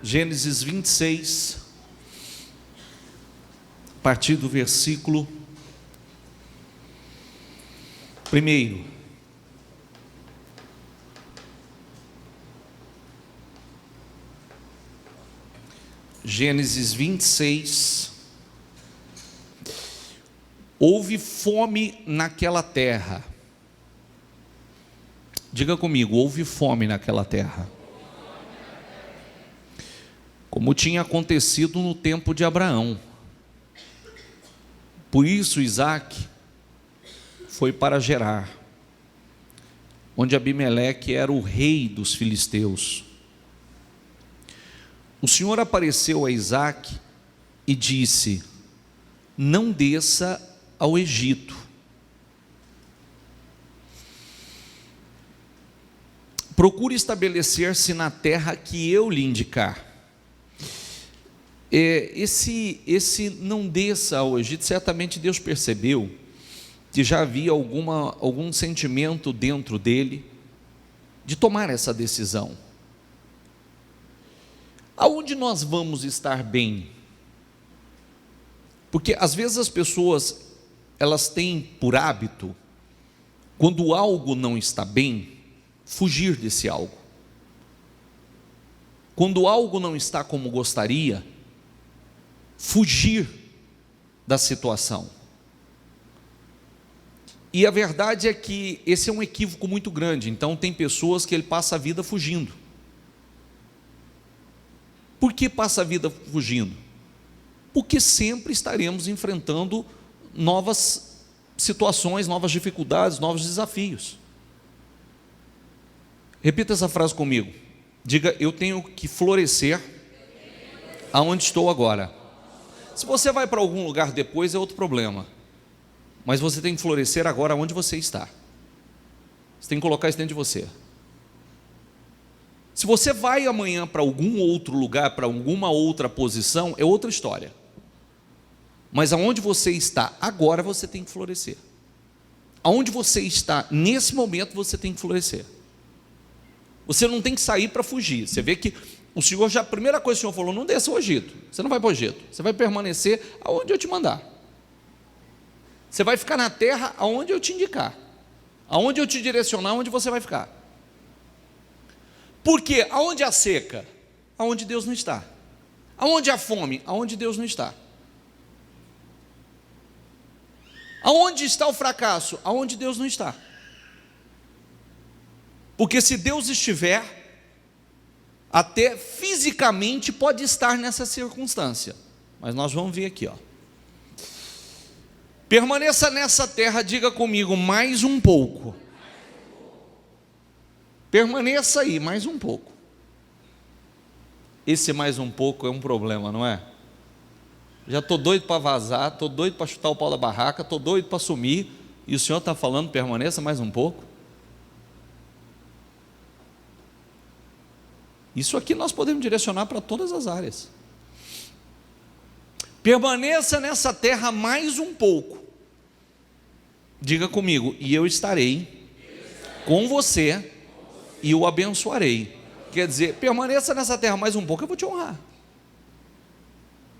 Gênesis 26, a partir do versículo 1. Gênesis 26. Houve fome naquela terra. Diga comigo, houve fome naquela terra. Como tinha acontecido no tempo de Abraão. Por isso Isaque foi para Gerar, onde Abimeleque era o rei dos filisteus. O Senhor apareceu a Isaque e disse: não desça ao Egito. Procure estabelecer-se na terra que eu lhe indicar. Esse não desça ao Egito, certamente Deus percebeu que já havia algum sentimento dentro dele de tomar essa decisão. Aonde nós vamos estar bem? Porque às vezes as pessoas, elas têm por hábito, quando algo não está bem, fugir desse algo. Quando algo não está como gostaria, fugir da situação. E a verdade é que esse é um equívoco muito grande. Então tem pessoas que ele passa a vida fugindo. Por que passa a vida fugindo? Porque sempre estaremos enfrentando novas situações, novas dificuldades, novos desafios. Repita essa frase comigo. Diga: eu tenho que florescer aonde estou agora. Se você vai para algum lugar depois é outro problema, mas você tem que florescer agora onde você está. Você tem que colocar isso dentro de você. Se você vai amanhã para algum outro lugar, para alguma outra posição, é outra história. Mas aonde você está agora, você tem que florescer. Aonde você está nesse momento, você tem que florescer. Você não tem que sair para fugir. Você vê que o Senhor já, a primeira coisa que o Senhor falou: não desça ao Egito. Você não vai para o Egito. Você vai permanecer aonde eu te mandar. Você vai ficar na terra aonde eu te indicar. Aonde eu te direcionar, aonde você vai ficar. Porque aonde há seca? Aonde Deus não está. Aonde há fome? Aonde Deus não está. Aonde está o fracasso? Aonde Deus não está. Porque se Deus estiver, até fisicamente pode estar nessa circunstância. Mas nós vamos ver aqui, ó. Permaneça nessa terra, diga comigo, mais um pouco. Permaneça aí, mais um pouco. Esse mais um pouco é um problema, não é? Já estou doido para vazar, estou doido para chutar o pau da barraca, estou doido para sumir, e o Senhor está falando: permaneça mais um pouco. Isso aqui nós podemos direcionar para todas as áreas. Permaneça nessa terra mais um pouco. Diga comigo: e eu estarei com você e o abençoarei. Quer dizer, permaneça nessa terra mais um pouco, eu vou te honrar.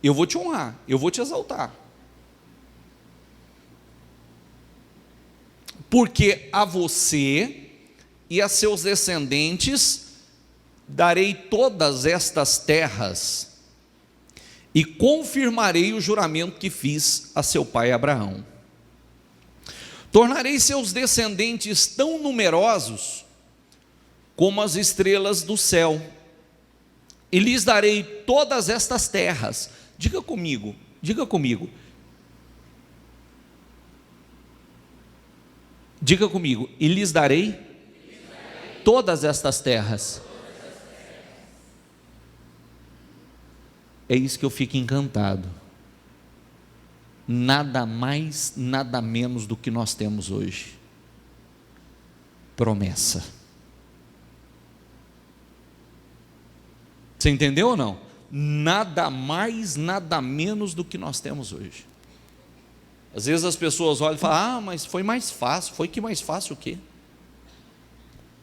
Eu vou te honrar, eu vou te exaltar. Porque a você e a seus descendentes darei todas estas terras e confirmarei o juramento que fiz a seu pai Abraão. Tornarei seus descendentes tão numerosos como as estrelas do céu, e lhes darei todas estas terras. Diga comigo, diga comigo. Diga comigo, e lhes darei todas estas terras. É isso que eu fico encantado. Nada mais, nada menos do que nós temos hoje. Promessa. Você entendeu ou não? Nada mais, nada menos do que nós temos hoje. Às vezes as pessoas olham e falam: ah, mas foi mais fácil. Foi que mais fácil o quê?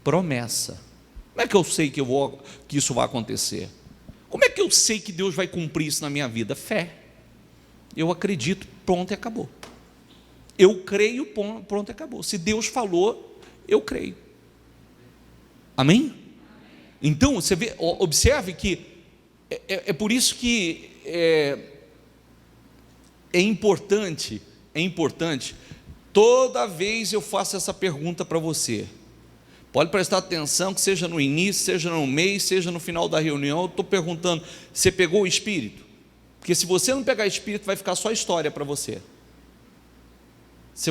Promessa. Como é que eu sei que isso vai acontecer? Como é que eu sei que Deus vai cumprir isso na minha vida? Fé. Eu acredito, pronto e acabou. Eu creio, pronto e acabou. Se Deus falou, eu creio. Amém? Então, você vê, observe que é por isso que é importante, toda vez eu faço essa pergunta para você. Pode prestar atenção, que seja no início, seja no meio, seja no final da reunião, eu estou perguntando, você pegou o Espírito? Porque se você não pegar Espírito, vai ficar só história para você.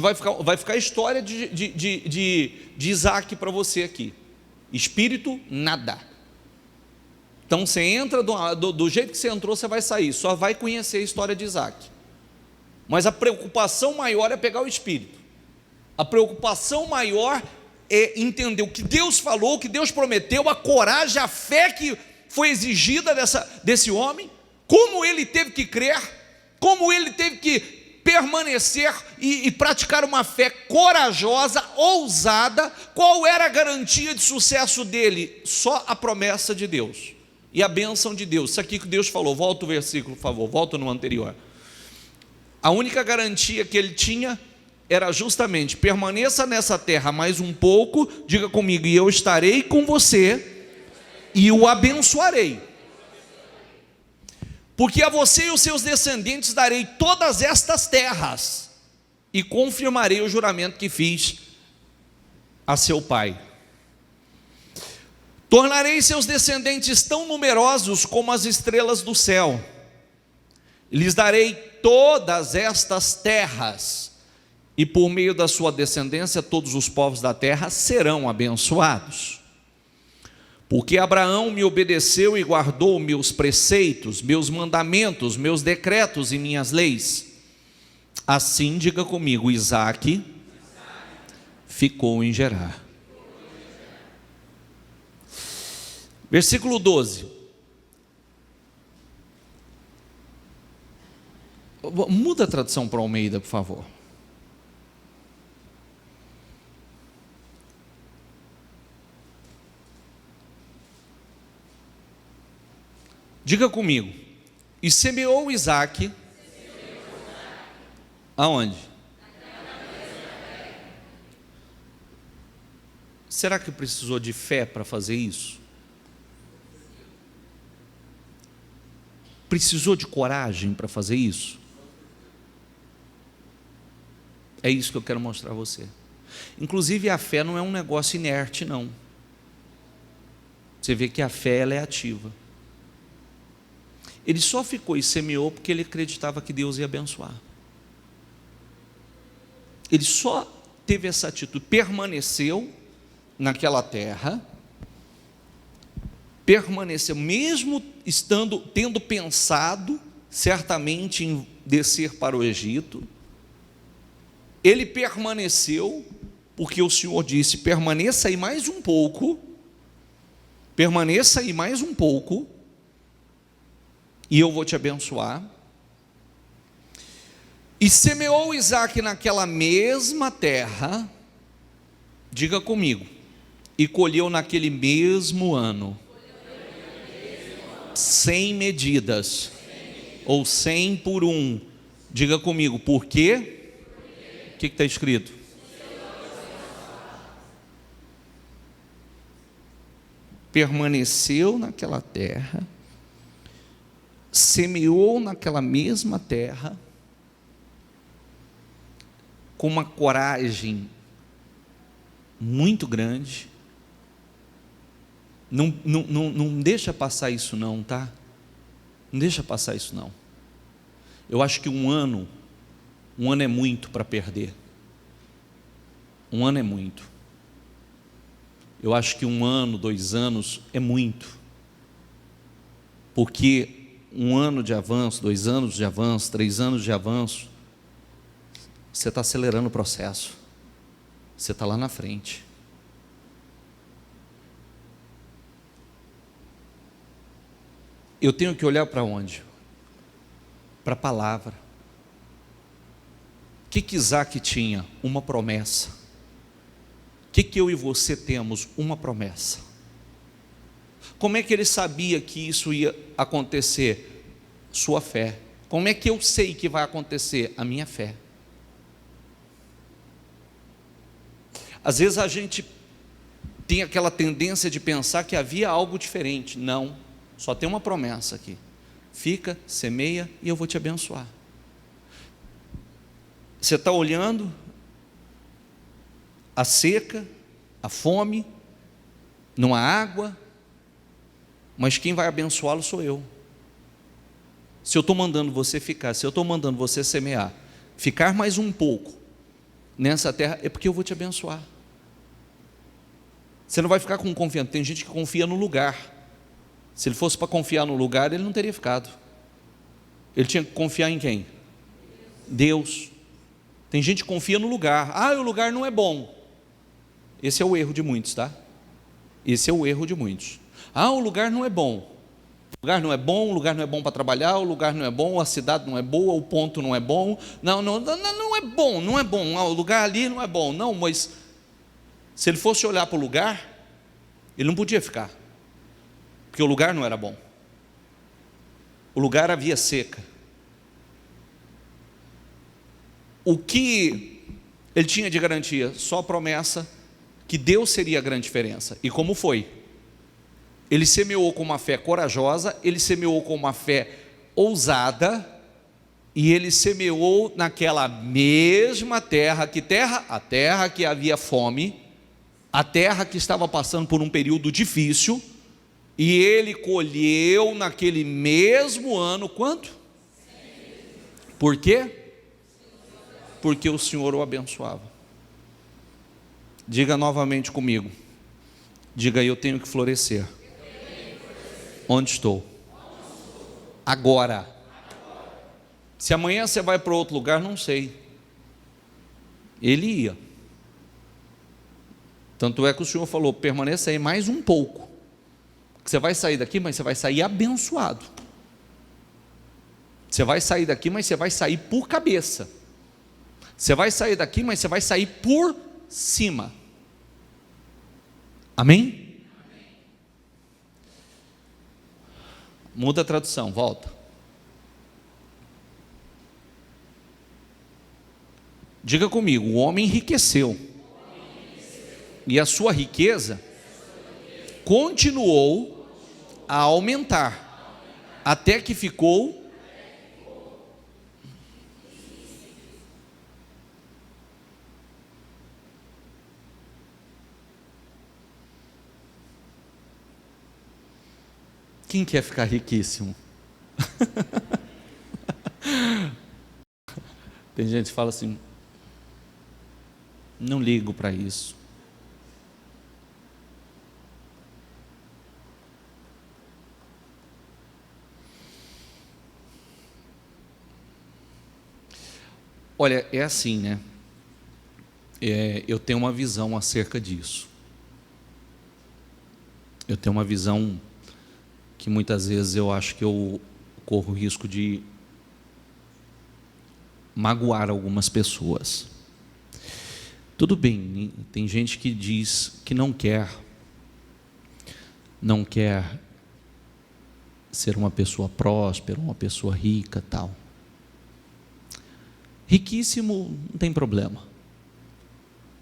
Vai ficar a história de Isaac para você aqui. Espírito, nada. Então você entra do jeito que você entrou, você vai sair, só vai conhecer a história de Isaac. Mas a preocupação maior é pegar o Espírito. A preocupação maior é entender o que Deus falou, o que Deus prometeu, a coragem, a fé que foi exigida desse homem, como ele teve que crer, como ele teve que permanecer e praticar uma fé corajosa, ousada. Qual era a garantia de sucesso dele? Só a promessa de Deus e a bênção de Deus. Isso aqui que Deus falou, volta o versículo, por favor, volta no anterior. A única garantia que ele tinha era justamente: permaneça nessa terra mais um pouco, diga comigo, e eu estarei com você e o abençoarei, porque a você e os seus descendentes darei todas estas terras, e confirmarei o juramento que fiz a seu pai. Tornarei seus descendentes tão numerosos como as estrelas do céu, lhes darei todas estas terras, e por meio da sua descendência todos os povos da terra serão abençoados. Porque Abraão me obedeceu e guardou meus preceitos, meus mandamentos, meus decretos e minhas leis. Assim, diga comigo, Isaque ficou em Gerar. Versículo 12. Muda a tradução para Almeida, por favor. Diga comigo. E semeou Isaque aonde? Será que precisou de fé para fazer isso? Precisou de coragem para fazer isso? É isso que eu quero mostrar a você. Inclusive a fé não é um negócio inerte, não. Você vê que a fé, ela é ativa. Ele só ficou e semeou porque ele acreditava que Deus ia abençoar. Ele só teve essa atitude, permaneceu naquela terra, permaneceu, mesmo tendo pensado certamente em descer para o Egito, ele permaneceu, porque o Senhor disse: permaneça aí mais um pouco, permaneça aí mais um pouco, e eu vou te abençoar. E semeou Isaque naquela mesma terra, diga comigo, e colheu naquele mesmo ano, 100 medidas, ou 100 por um, diga comigo, por quê? O que está escrito? Permaneceu naquela terra, semeou naquela mesma terra, com uma coragem muito grande. Não deixa passar isso não, tá? Não deixa passar isso não. Eu acho que um ano é muito para perder. Um ano é muito. Eu acho que 1 ano, 2 anos é muito. Porque 1 ano de avanço, 2 anos de avanço, 3 anos de avanço, você está acelerando o processo. Você está lá na frente. Eu tenho que olhar para onde? Para a palavra. O que Isaque tinha? Uma promessa. O que eu e você temos? Uma promessa. Como é que ele sabia que isso ia acontecer? Sua fé. Como é que eu sei que vai acontecer? A minha fé. Às vezes a gente tem aquela tendência de pensar que havia algo diferente. Não, só tem uma promessa aqui: fica, semeia e eu vou te abençoar. Você está olhando a seca, a fome, não há água, mas quem vai abençoá-lo sou eu. Se eu estou mandando você ficar, se eu estou mandando você semear, ficar mais um pouco nessa terra, é porque eu vou te abençoar. Você não vai ficar com confiança. Tem gente que confia no lugar. Se ele fosse para confiar no lugar, ele não teria ficado. Ele tinha que confiar em quem? Deus. Tem gente que confia no lugar. Ah, o lugar não é bom. Esse é o erro de muitos, tá? Esse é o erro de muitos. Ah, o lugar não é bom. O lugar não é bom, o lugar não é bom para trabalhar, o lugar não é bom, a cidade não é boa, o ponto não é bom. Não é bom, não é bom. Ah, o lugar ali não é bom. Não, mas se ele fosse olhar para o lugar, ele não podia ficar, porque o lugar não era bom. O lugar havia seca. O que ele tinha de garantia? Só a promessa que Deus seria a grande diferença. E como foi? Ele semeou com uma fé corajosa, ele semeou com uma fé ousada, e ele semeou naquela mesma terra. Que terra? A terra que havia fome, a terra que estava passando por um período difícil, e ele colheu naquele mesmo ano, quanto? Por quê? Porque o Senhor o abençoava. Diga novamente comigo. Diga: eu tenho que florescer. Onde estou? Agora. Se amanhã você vai para outro lugar, não sei. Ele ia. Tanto é que o Senhor falou: permaneça aí mais um pouco. Você vai sair daqui, mas você vai sair abençoado. Você vai sair daqui, mas você vai sair por cabeça. Você vai sair daqui, mas você vai sair por cima. Amém? Muda a tradução, volta. Diga comigo: o homem enriqueceu, e a sua riqueza continuou a aumentar, até que ficou Quem quer ficar riquíssimo? Tem gente que fala assim: não ligo para isso. Olha, é assim, né? Eu tenho uma visão acerca disso. Eu tenho uma visão que muitas vezes eu acho que eu corro o risco de magoar algumas pessoas. Tudo bem, tem gente que diz que não quer ser uma pessoa próspera, uma pessoa rica, tal. Riquíssimo não tem problema,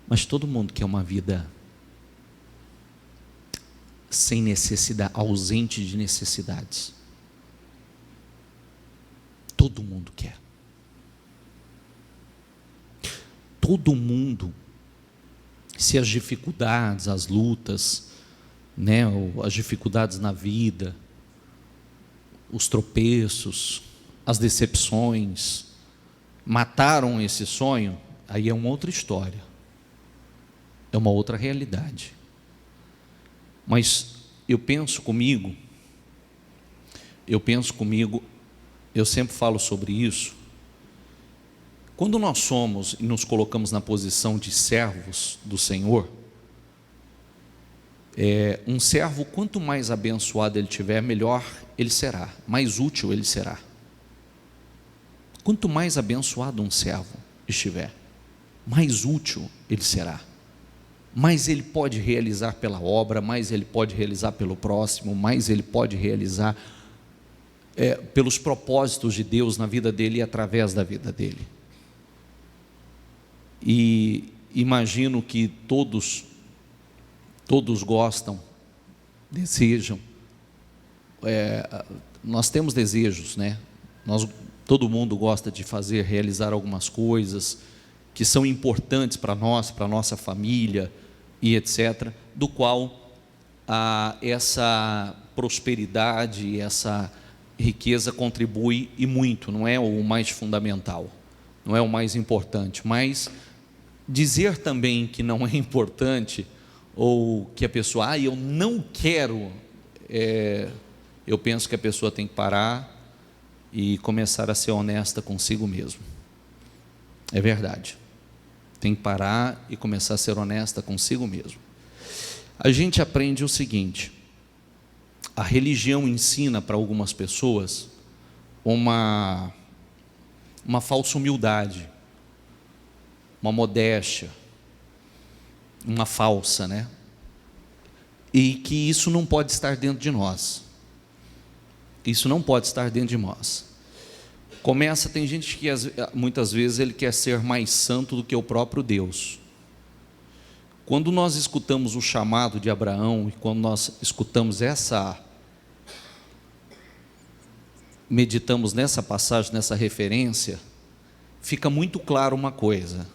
mas todo mundo quer uma vida sem necessidade, ausente de necessidades. Todo mundo quer. Todo mundo, se as dificuldades, as lutas, né, as dificuldades na vida, os tropeços, as decepções, mataram esse sonho, aí é uma outra história, é uma outra realidade. Mas eu penso comigo, eu sempre falo sobre isso. Quando nós somos e nos colocamos na posição de servos do Senhor, um servo, quanto mais abençoado ele tiver, melhor ele será, mais útil ele será. Quanto mais abençoado um servo estiver, mais útil ele será, mais ele pode realizar pela obra, mais ele pode realizar pelo próximo, mais ele pode realizar pelos propósitos de Deus na vida dele e através da vida dele. E imagino que todos gostam, desejam, nós temos desejos, né? Todo mundo gosta de realizar algumas coisas que são importantes para nós, para a nossa família e etc., do qual essa prosperidade, essa riqueza contribui e muito, não é o mais fundamental, não é o mais importante, mas dizer também que não é importante, ou que a pessoa, eu não quero, eu penso que a pessoa tem que parar e começar a ser honesta consigo mesmo. É verdade, tem que parar e começar a ser honesta consigo mesmo. A gente aprende o seguinte: a religião ensina para algumas pessoas uma falsa humildade, uma modéstia, uma falsa, né? E que isso não pode estar dentro de nós. Isso não pode estar dentro de nós. Tem gente que muitas vezes ele quer ser mais santo do que o próprio Deus. Quando nós escutamos o chamado de Abraão, e quando nós escutamos meditamos nessa passagem, nessa referência, fica muito claro uma coisa.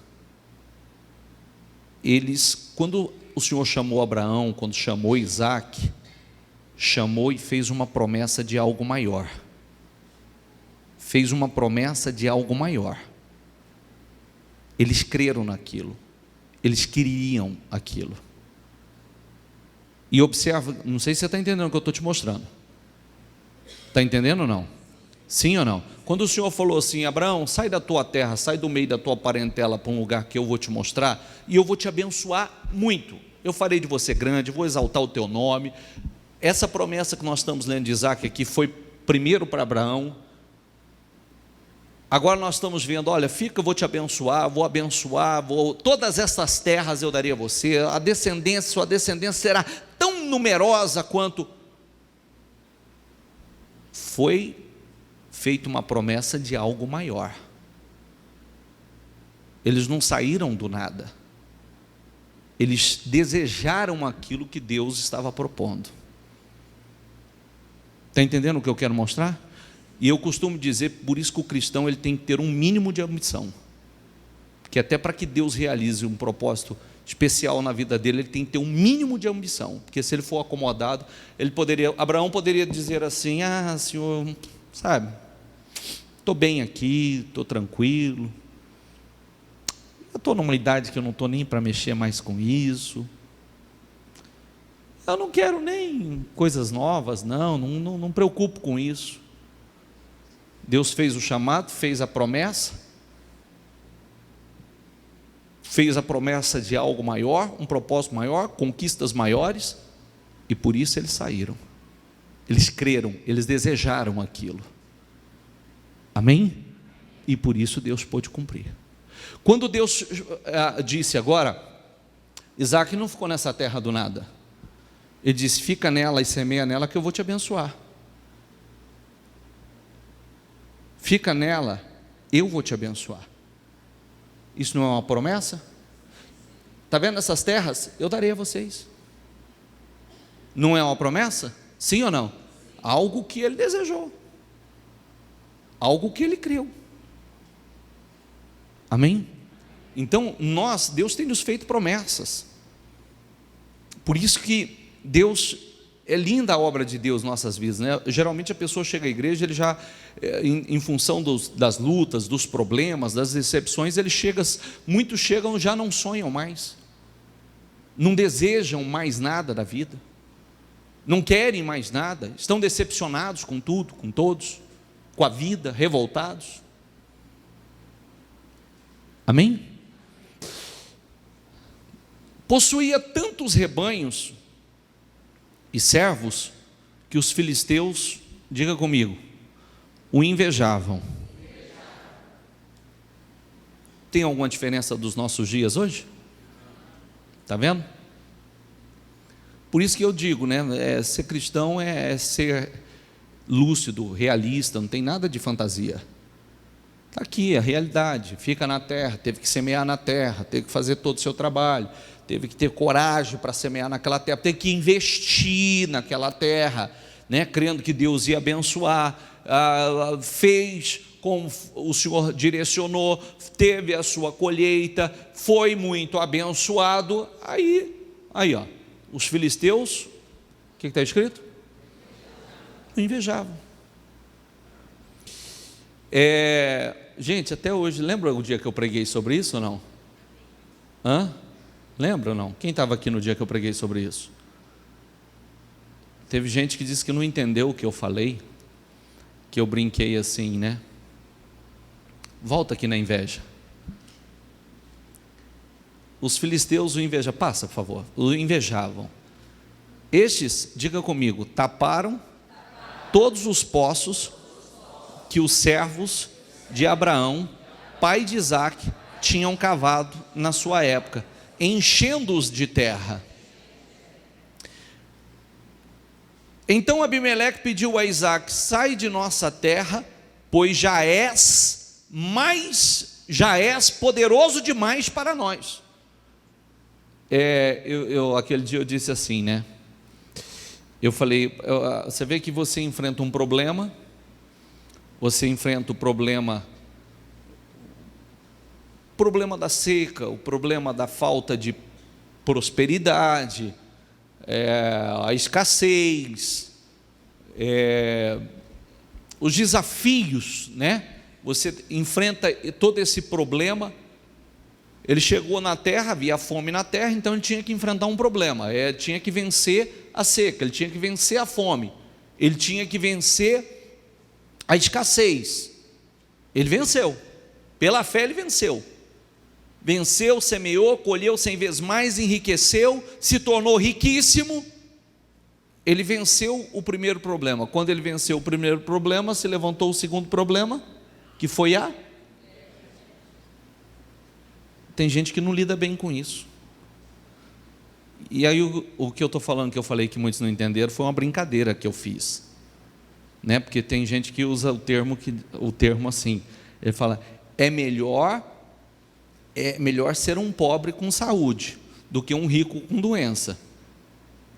Quando o Senhor chamou Abraão, quando chamou Isaac, chamou e fez uma promessa de algo maior. Fez uma promessa de algo maior. Eles creram naquilo. Eles queriam aquilo. E observa, não sei se você está entendendo o que eu estou te mostrando. Está entendendo ou não? Sim ou não? Quando o Senhor falou assim: Abraão, sai da tua terra, sai do meio da tua parentela para um lugar que eu vou te mostrar, e eu vou te abençoar muito. Eu farei de você grande, vou exaltar o teu nome. Essa promessa que nós estamos lendo de Isaac aqui foi primeiro para Abraão. Agora nós estamos vendo, olha, eu vou te abençoar, todas essas terras eu darei a você, sua descendência será tão numerosa quanto. Foi feita uma promessa de algo maior. Eles não saíram do nada. Eles desejaram aquilo que Deus estava propondo. Está entendendo o que eu quero mostrar? E eu costumo dizer, por isso que o cristão ele tem que ter um mínimo de ambição, que até para que Deus realize um propósito especial na vida dele, ele tem que ter um mínimo de ambição, porque se ele for acomodado, Abraão poderia dizer assim: Senhor, sabe, estou bem aqui, estou tranquilo, eu estou numa idade que eu não estou nem para mexer mais com isso, eu não quero nem coisas novas, não preocupo com isso. Deus fez o chamado, fez a promessa de algo maior, um propósito maior, conquistas maiores, e por isso eles saíram. Eles creram, eles desejaram aquilo. Amém? E por isso Deus pôde cumprir. Quando Deus disse agora, Isaac não ficou nessa terra do nada. Ele disse: fica nela e semeia nela que eu vou te abençoar. Fica nela, eu vou te abençoar. Isso não é uma promessa? Está vendo essas terras? Eu darei a vocês. Não é uma promessa? Sim ou não? Algo que ele desejou, algo que ele creu. Amém? Então Deus tem nos feito promessas. Por isso que é linda a obra de Deus em nossas vidas, né? Geralmente a pessoa chega à igreja, ele já, em função das lutas, dos problemas, das decepções, muitos chegam, já não sonham mais, não desejam mais nada da vida, não querem mais nada, estão decepcionados com tudo, com todos, com a vida, revoltados. Amém? Possuía tantos rebanhos e servos que os filisteus, diga comigo, o invejavam. Tem alguma diferença dos nossos dias hoje? Está vendo? Por isso que eu digo, né? Ser cristão é ser lúcido, realista, não tem nada de fantasia. Está aqui a realidade, fica na terra, teve que semear na terra, teve que fazer todo o seu trabalho, teve que ter coragem para semear naquela terra, teve que investir naquela terra, né? Crendo que Deus ia abençoar, fez como o Senhor direcionou, teve a sua colheita, foi muito abençoado. Aí ó, os filisteus, o que está escrito? O invejavam. Gente, até hoje, lembra o dia que eu preguei sobre isso ou não? Lembra ou não? Quem estava aqui no dia que eu preguei sobre isso? Teve gente que disse que não entendeu o que eu falei, que eu brinquei assim, né? Volta aqui na inveja. Os filisteus o invejavam. Passa, por favor. O invejavam. Estes, diga comigo, taparam todos os poços que os servos de Abraão, pai de Isaque, tinham cavado na sua época, enchendo-os de terra. Então Abimeleque pediu a Isaque: sai de nossa terra, pois já és poderoso demais para nós. Aquele dia eu disse assim, né? Eu falei, você vê que você enfrenta um problema, você enfrenta o problema da seca, o problema da falta de prosperidade, a escassez, os desafios, né? Você enfrenta todo esse problema. Ele chegou na terra, havia fome na terra, então ele tinha que enfrentar um problema, tinha que vencer a seca, ele tinha que vencer a fome, ele tinha que vencer a escassez. Ele venceu, pela fé ele venceu, semeou, colheu 100 vezes mais, enriqueceu, se tornou riquíssimo. Ele venceu o primeiro problema. Quando ele venceu o primeiro problema, se levantou o segundo problema, que foi tem gente que não lida bem com isso. E aí o que eu estou falando, que eu falei que muitos não entenderam, foi uma brincadeira que eu fiz, né? Porque tem gente que usa o termo assim, ele fala, é melhor ser um pobre com saúde do que um rico com doença.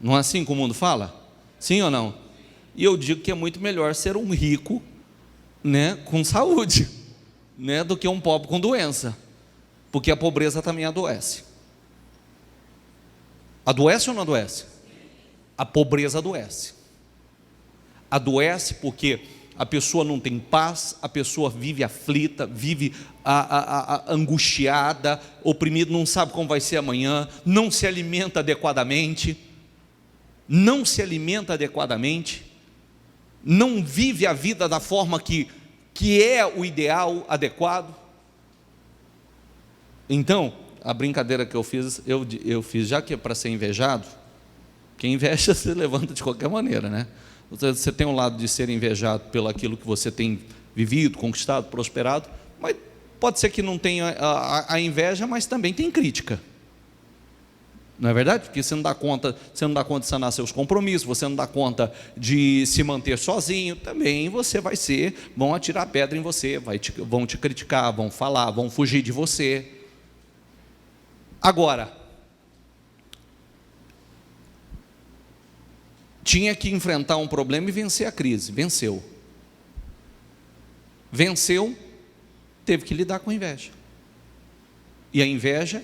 Não é assim que o mundo fala? Sim ou não? E eu digo que é muito melhor ser um rico, né, com saúde, né, do que um pobre com doença, porque a pobreza também adoece. Adoece ou não adoece? A pobreza adoece. Adoece porque a pessoa não tem paz, a pessoa vive aflita, vive angustiada, oprimida, não sabe como vai ser amanhã, não se alimenta adequadamente, não vive a vida da forma que é o ideal, adequado. Então, a brincadeira que eu fiz, já que é para ser invejado, quem inveja se levanta de qualquer maneira, né? Você tem um lado de ser invejado pelo aquilo que você tem vivido, conquistado, prosperado, mas pode ser que não tenha a inveja, mas também tem crítica. Não é verdade? Porque você não dá conta de sanar seus compromissos, você não dá conta de se manter sozinho, também vão atirar pedra em você, vão te criticar, vão falar, vão fugir de você. Agora, tinha que enfrentar um problema e vencer a crise, venceu, teve que lidar com a inveja, e a inveja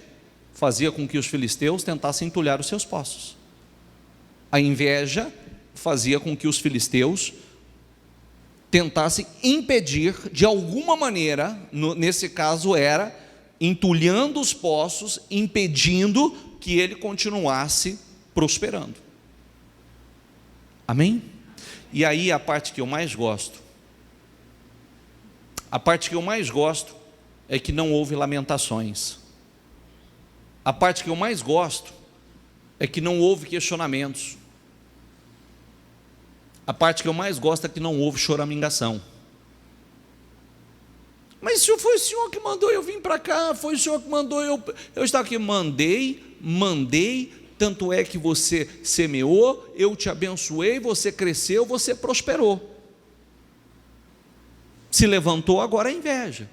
fazia com que os filisteus tentassem entulhar os seus poços. A inveja fazia com que os filisteus tentassem impedir, de alguma maneira, nesse caso era entulhando os poços, impedindo que ele continuasse prosperando. Amém? E aí a parte que eu mais gosto é que não houve lamentações. A parte que eu mais gosto é que não houve questionamentos. A parte que eu mais gosto é que não houve choramingação. Mas foi o Senhor que mandou eu vir para cá, foi o Senhor que mandou eu estar aqui. Mandei mandei, tanto é que você semeou, eu te abençoei, você cresceu, você prosperou. Se levantou agora a inveja.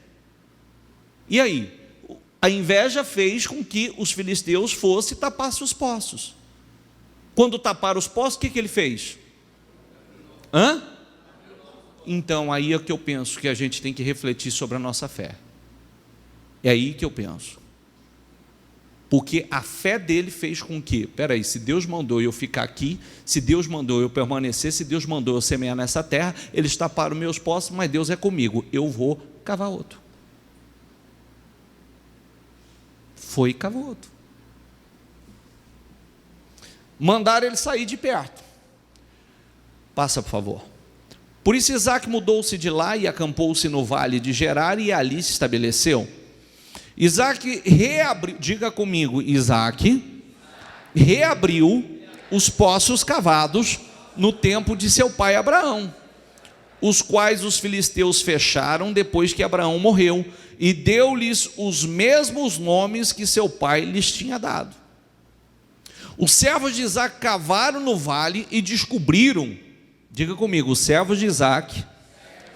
E aí? A inveja fez com que os filisteus fossem e tapassem os poços. Quando taparam os poços, o que ele fez? Então aí é que eu penso que a gente tem que refletir sobre a nossa fé. É aí que eu penso. Porque a fé dele fez com que, peraí, se Deus mandou eu ficar aqui, se Deus mandou eu permanecer, se Deus mandou eu semear nessa terra, eles taparam meus poços, mas Deus é comigo, eu vou cavar outro. Foi e cavou outro. Mandaram ele sair de perto. Passa, por favor. Por isso Isaac mudou-se de lá e acampou-se no vale de Gerar e ali se estabeleceu. Isaac reabriu, diga comigo, Isaac reabriu os poços cavados no tempo de seu pai Abraão, os quais os filisteus fecharam depois que Abraão morreu, e deu-lhes os mesmos nomes que seu pai lhes tinha dado. Os servos de Isaac cavaram no vale e descobriram, diga comigo, os servos de Isaac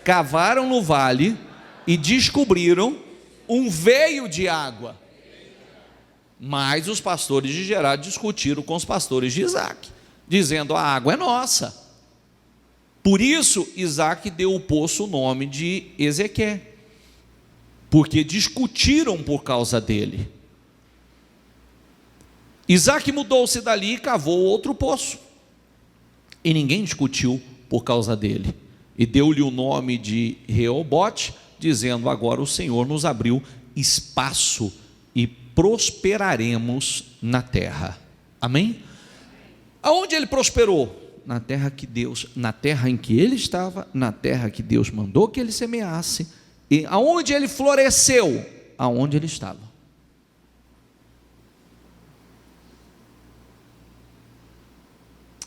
cavaram no vale e descobriram um veio de água. Mas os pastores de Gerar discutiram com os pastores de Isaac, dizendo: a água é nossa. Por isso Isaac deu o poço o nome de Ezequé, porque discutiram por causa dele. Isaac mudou-se dali e cavou outro poço, e ninguém discutiu por causa dele, e deu-lhe o nome de Reobote, dizendo: agora o Senhor nos abriu espaço e prosperaremos na terra. Amém? Aonde ele prosperou? Na terra em que ele estava, na terra que Deus mandou que ele semeasse. E aonde ele floresceu? Aonde ele estava.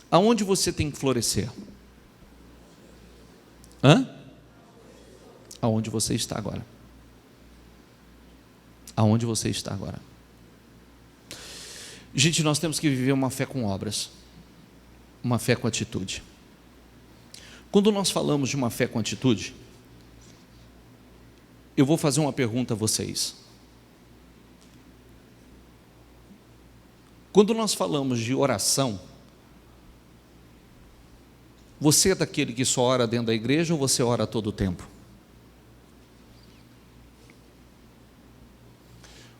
Aonde você tem que florescer? Aonde você está agora? Aonde você está agora? Gente, nós temos que viver uma fé com obras, uma fé com atitude. Quando nós falamos de uma fé com atitude, eu vou fazer uma pergunta a vocês. Quando nós falamos de oração, você é daquele que só ora dentro da igreja ou você ora todo o tempo?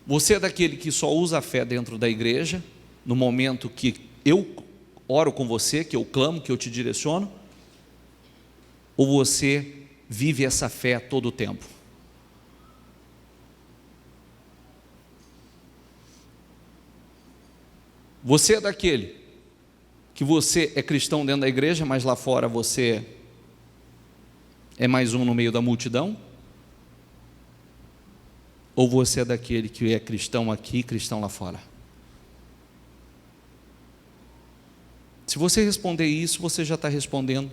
Você é daquele que só usa a fé dentro da igreja, no momento que eu oro com você, que eu clamo, que eu te direciono? Ou você vive essa fé todo o tempo? Você é daquele que você é cristão dentro da igreja, mas lá fora você é mais um no meio da multidão? Ou você é daquele que é cristão aqui e cristão lá fora? Se você responder isso, você já está respondendo.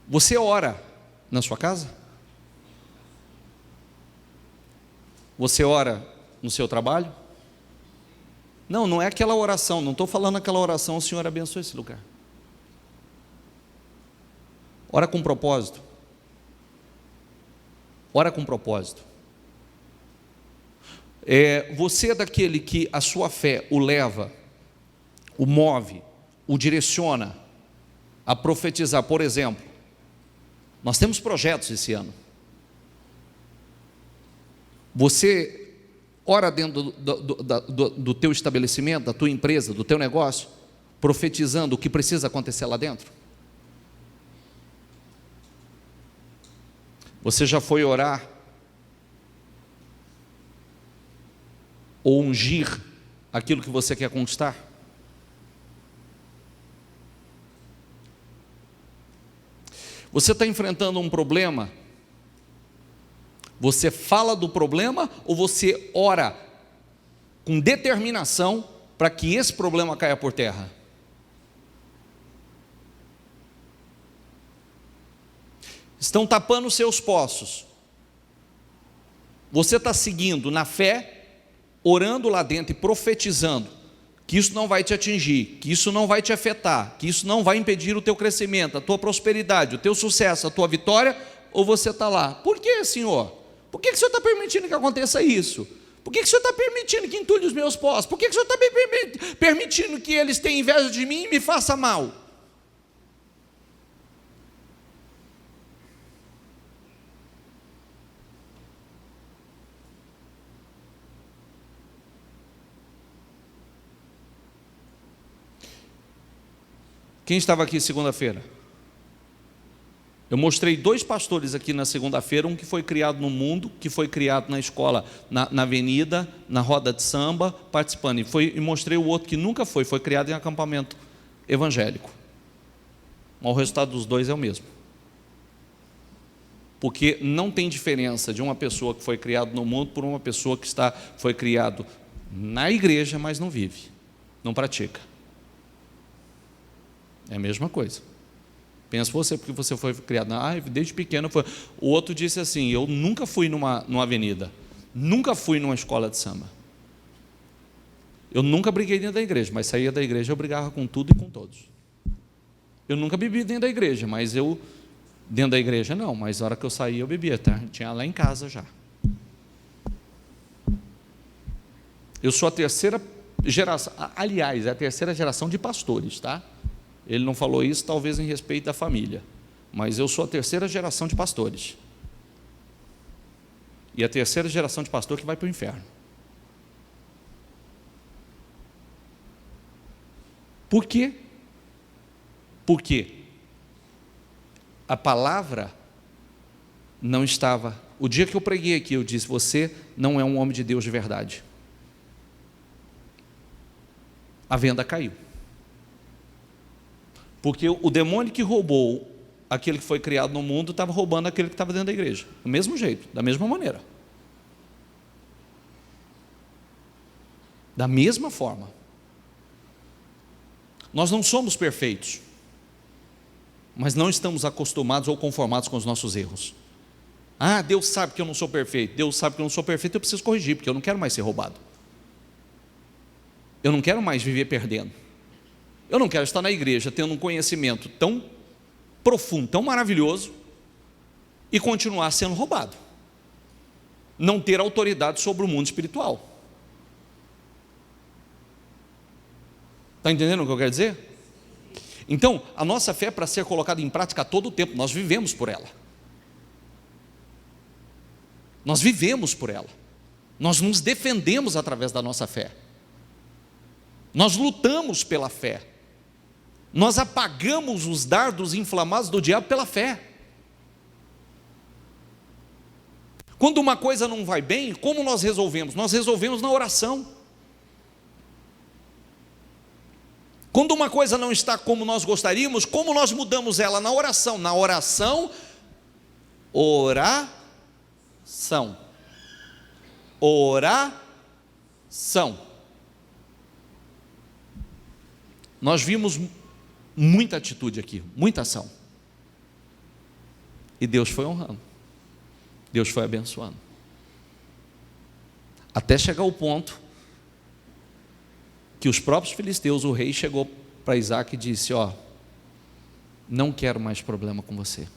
Você ora na sua casa? Você ora no seu trabalho? Não, não é aquela oração, não estou falando aquela oração, o Senhor abençoe esse lugar. Ora com propósito. Ora com propósito. Você é daquele que a sua fé o leva, o move, o direciona a profetizar. Por exemplo, nós temos projetos esse ano. Você ora dentro do teu estabelecimento, da tua empresa, do teu negócio, profetizando o que precisa acontecer lá dentro? Você já foi orar ou ungir aquilo que você quer conquistar? Você está enfrentando um problema, você fala do problema ou você ora com determinação para que esse problema caia por terra? Estão tapando os seus poços. Você está seguindo na fé orando lá dentro e profetizando que isso não vai te atingir, que isso não vai te afetar, que isso não vai impedir o teu crescimento, a tua prosperidade, o teu sucesso, a tua vitória, ou você está lá? Por que, Senhor? Por que o Senhor está permitindo que aconteça isso? Por que o Senhor está permitindo que entulhe os meus poços? Por que o Senhor está permitindo que eles tenham inveja de mim e me façam mal? Quem estava aqui segunda-feira? Eu mostrei 2 pastores aqui na segunda-feira, um que foi criado no mundo, que foi criado na escola, na avenida, na roda de samba, participando, e mostrei o outro que nunca foi criado em acampamento evangélico. Mas o resultado dos 2 é o mesmo. Porque não tem diferença de uma pessoa que foi criada no mundo por uma pessoa que foi criado na igreja, mas não vive, não pratica. É a mesma coisa. Pensa você, porque você foi criado desde pequeno. O outro disse assim: eu nunca fui numa avenida, nunca fui numa escola de samba, eu nunca briguei dentro da igreja, mas saía da igreja eu brigava com tudo e com todos. Eu nunca bebi dentro da igreja, mas dentro da igreja não, mas na hora que eu saía eu bebia, tá? Tinha lá em casa já. Eu sou a terceira geração, aliás, é a terceira geração de pastores, tá? Ele não falou isso talvez em respeito da família, mas eu sou a terceira geração de pastores. E a terceira geração de pastor que vai para o inferno. Por quê? Porque a palavra não estava... O dia que eu preguei aqui, eu disse: você não é um homem de Deus de verdade. A venda caiu. Porque o demônio que roubou aquele que foi criado no mundo estava roubando aquele que estava dentro da igreja. Do mesmo jeito, da mesma maneira. Da mesma forma. Nós não somos perfeitos, mas não estamos acostumados ou conformados com os nossos erros. Deus sabe que eu não sou perfeito. Deus sabe que eu não sou perfeito, eu preciso corrigir, porque eu não quero mais ser roubado. Eu não quero mais viver perdendo. Eu não quero estar na igreja tendo um conhecimento tão profundo, tão maravilhoso, e continuar sendo roubado. Não ter autoridade sobre o mundo espiritual. Está entendendo o que eu quero dizer? Então, a nossa fé é para ser colocada em prática a todo tempo. Nós vivemos por ela. Nós vivemos por ela. Nós nos defendemos através da nossa fé. Nós lutamos pela fé. Nós apagamos os dardos inflamados do diabo pela fé. Quando uma coisa não vai bem, como nós resolvemos? Nós resolvemos na oração. Quando uma coisa não está como nós gostaríamos, como nós mudamos ela? Na oração. Na oração, oração. Oração. Nós vimos muita atitude aqui, muita ação. E Deus foi honrando. Deus foi abençoando. Até chegar ao ponto que os próprios filisteus, o rei chegou para Isaac e disse: não quero mais problema com você.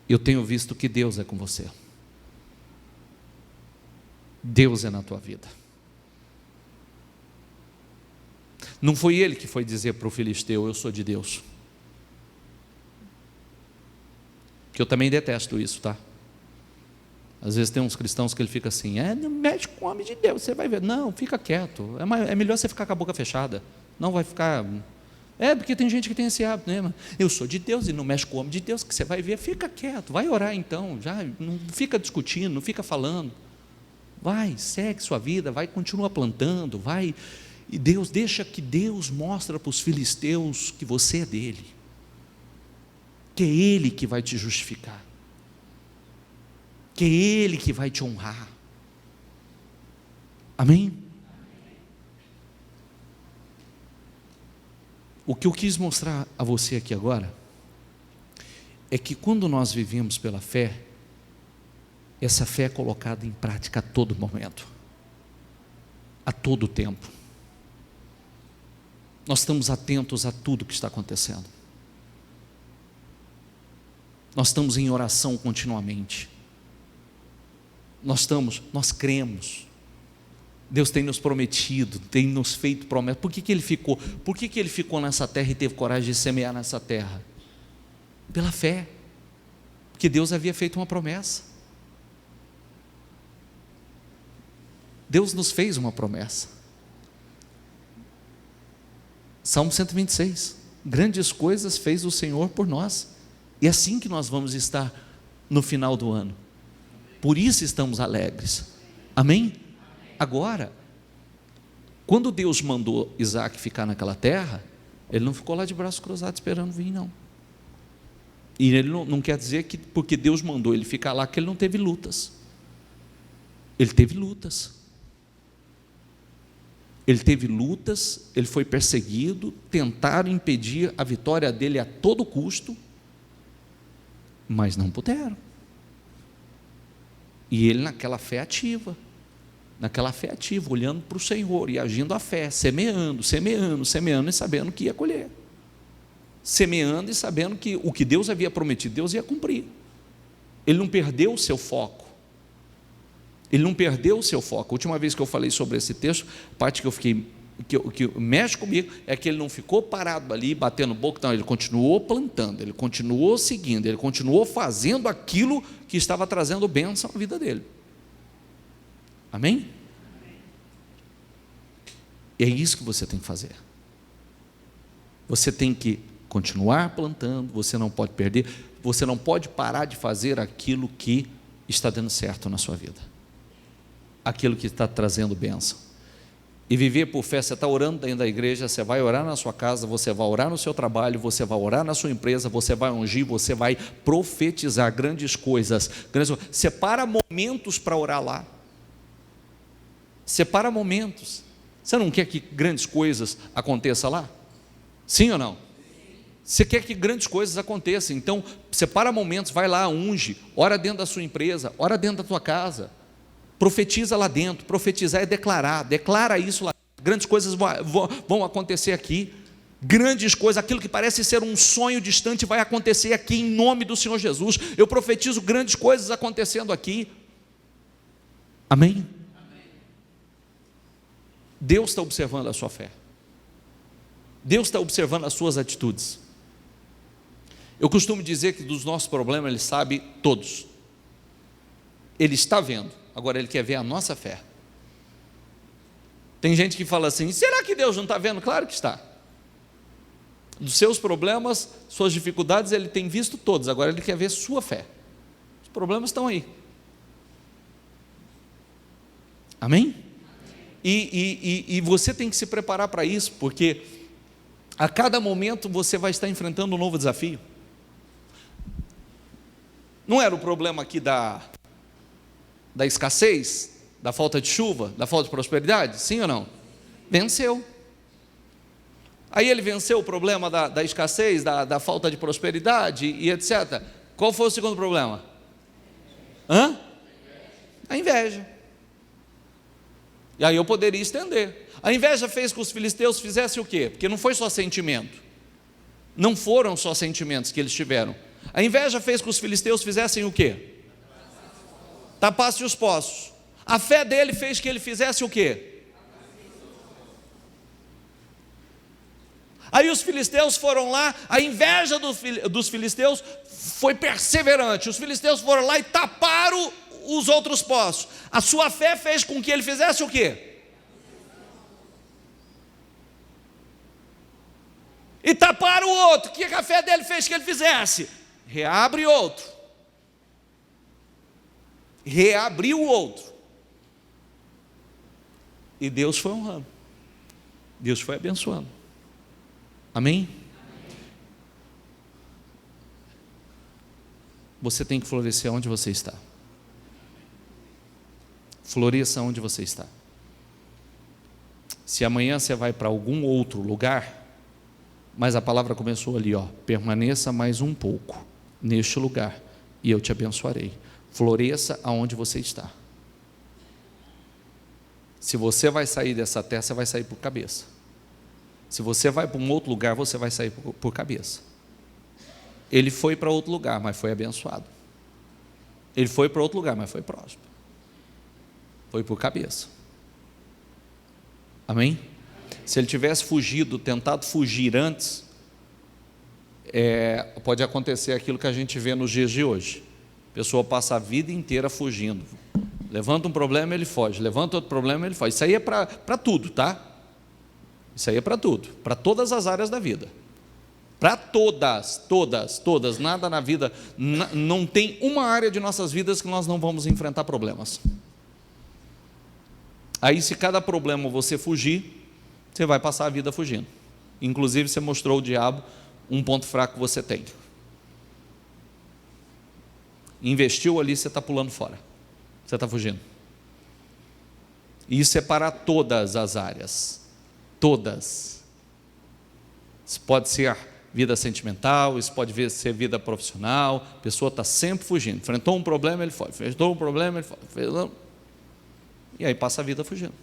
Eu tenho visto que Deus é com você. Deus é na tua vida. Não foi ele que foi dizer para o filisteu: eu sou de Deus. Que eu também detesto isso, tá? Às vezes tem uns cristãos que ele fica assim: não mexe com o homem de Deus, você vai ver. Não, fica quieto, é melhor você ficar com a boca fechada. Não vai ficar... porque tem gente que tem esse hábito, né? Eu sou de Deus e não mexe com o homem de Deus, que você vai ver. Fica quieto, vai orar então, já não fica discutindo, não fica falando. Vai, segue sua vida, vai, continua plantando, vai... E deixa que Deus mostre para os filisteus que você é dele, que é ele que vai te justificar, que é ele que vai te honrar. Amém? O que eu quis mostrar a você aqui agora é que quando nós vivemos pela fé, Essa fé é colocada em prática a todo momento, a todo tempo. Nós estamos atentos a tudo que está acontecendo. Nós estamos em oração continuamente. Nós cremos. Deus tem nos prometido, tem nos feito promessas. Por que ele ficou nessa terra e teve coragem de semear nessa terra? Pela fé. Porque Deus havia feito uma promessa. Deus nos fez uma promessa. Salmo 126. Grandes coisas fez o Senhor por nós. E é assim que nós vamos estar no final do ano. Por isso estamos alegres. Amém? Agora, quando Deus mandou Isaac ficar naquela terra, ele não ficou lá de braços cruzados esperando vir, não. E ele não quer dizer que porque Deus mandou ele ficar lá, que ele não teve lutas. Ele teve lutas. Ele teve lutas, ele foi perseguido, tentaram impedir a vitória dele a todo custo, mas não puderam. E ele naquela fé ativa, olhando para o Senhor e agindo a fé, semeando e sabendo que ia colher. Semeando e sabendo que o que Deus havia prometido, Deus ia cumprir. Ele não perdeu o seu foco. A última vez que eu falei sobre esse texto, a parte que mexe comigo é que ele não ficou parado ali, batendo boca, não, ele continuou plantando, ele continuou seguindo, ele continuou fazendo aquilo que estava trazendo bênção à vida dele. Amém? E é isso que você tem que fazer. Você tem que continuar plantando, você não pode perder, você não pode parar de fazer aquilo que está dando certo na sua vida, aquilo que está trazendo bênção. E viver por fé. Você está orando dentro da igreja, você vai orar na sua casa, você vai orar no seu trabalho, você vai orar na sua empresa, você vai ungir, você vai profetizar grandes coisas. Separa momentos para orar lá. Separa momentos. Você não quer que grandes coisas aconteçam lá? Sim ou não? Você quer que grandes coisas aconteçam, então separa momentos, vai lá, unge, ora dentro da sua empresa, ora dentro da tua casa, profetiza lá dentro. Profetizar é declarar, declara isso lá. Grandes coisas vão acontecer aqui, grandes coisas, aquilo que parece ser um sonho distante vai acontecer aqui em nome do Senhor Jesus. Eu profetizo grandes coisas acontecendo aqui. Amém? Deus está observando a sua fé, Deus está observando as suas atitudes. Eu costumo dizer que dos nossos problemas Ele sabe todos, Ele está vendo, agora Ele quer ver a nossa fé. Tem gente que fala assim: será que Deus não está vendo? Claro que está. Dos seus problemas, suas dificuldades, Ele tem visto todos, agora Ele quer ver sua fé. Os problemas estão aí. Amém? E você tem que se preparar para isso, porque a cada momento você vai estar enfrentando um novo desafio. Não era o problema aqui da escassez, da falta de chuva, da falta de prosperidade? Sim ou não? Venceu. Aí ele venceu o problema da escassez, da falta de prosperidade e etc. Qual foi o segundo problema? A inveja. E aí eu poderia estender. A inveja fez com que os filisteus fizessem o quê? Porque não foi só sentimento. Não foram só sentimentos que eles tiveram. A inveja fez com que os filisteus fizessem o quê? Tapassem os poços. A fé dele fez que ele fizesse o quê? Aí os filisteus foram lá, a inveja dos filisteus foi perseverante. Os filisteus foram lá e taparam os outros poços. A sua fé fez com que ele fizesse o quê? E taparam o outro. O que a fé dele fez que ele fizesse? Reabre outro. Reabriu o outro. E Deus foi honrando. Deus foi abençoando. Amém? Você tem que florescer onde você está. Floresça onde você está. Se amanhã você vai para algum outro lugar, mas a palavra começou ali, permaneça mais um pouco neste lugar e eu te abençoarei. Floresça aonde você está. Se você vai sair dessa terra, você vai sair por cabeça. Se você vai para um outro lugar, você vai sair por cabeça. Ele foi para outro lugar, mas foi abençoado. Ele foi para outro lugar, mas foi próspero. Foi por cabeça. Amém? Se ele tivesse fugido, tentado fugir antes, pode acontecer aquilo que a gente vê nos dias de hoje. A pessoa passa a vida inteira fugindo. Levanta um problema, ele foge. Levanta outro problema, ele foge. Isso aí é para tudo, tá? Isso aí é para tudo. Para todas as áreas da vida. Para todas. Nada na vida, não tem uma área de nossas vidas que nós não vamos enfrentar problemas. Aí, se cada problema você fugir, você vai passar a vida fugindo. Inclusive, você mostrou ao diabo um ponto fraco que você tem. Investiu ali, você está pulando fora. Você está fugindo. E isso é para todas as áreas. Todas. Isso pode ser vida sentimental, isso pode ser vida profissional. A pessoa está sempre fugindo. Enfrentou um problema, ele foge. Enfrentou um problema, ele foge. E aí passa a vida fugindo.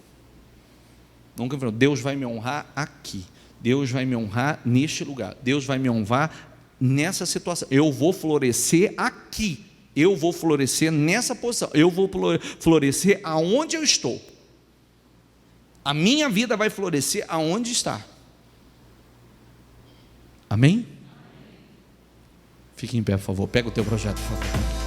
Nunca enfrentou. Deus vai me honrar aqui. Deus vai me honrar neste lugar. Deus vai me honrar nessa situação. Eu vou florescer aqui. Eu vou florescer nessa posição. Eu vou florescer aonde eu estou. A minha vida vai florescer aonde está. Amém? Fique em pé, por favor. Pega o teu projeto, por favor.